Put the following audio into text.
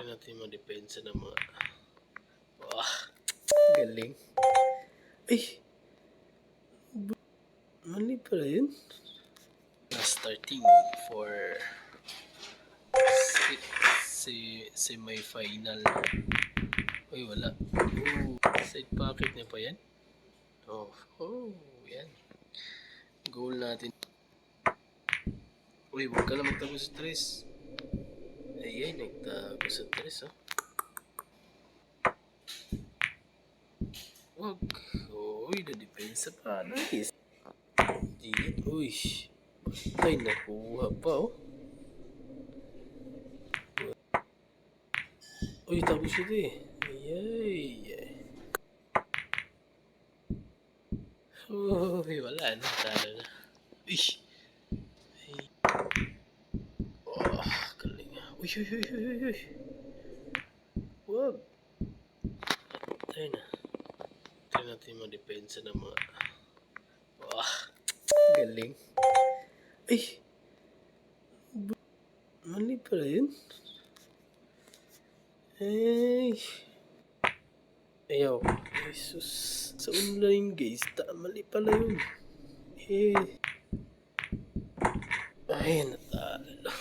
natin yung mga depensa ng mga... Wah, galing. Ay! Mali pala yun. Starting for semi-final. Uy, wala. Side pocket niya pa yan. Yan. Goal natin. Uy, huwag ka lang magtago sa tres. Ayan, nagtago sa tres, oh. Wag. Uy, na-depensa pa. Nice. Uy. Patay, nakuha pa, oh. Uy, tapos ito eh. Ayay. Uy, wala na. Talo na. Uy. Oh, galing. Uy. Wag. Patay na. Try natin yung mga depensa ng mga... Wah, galing. Ay! Mali pala yun. Ay! Ayaw. Jesus. Sa online guys, mali pala yun. Ay, natalo.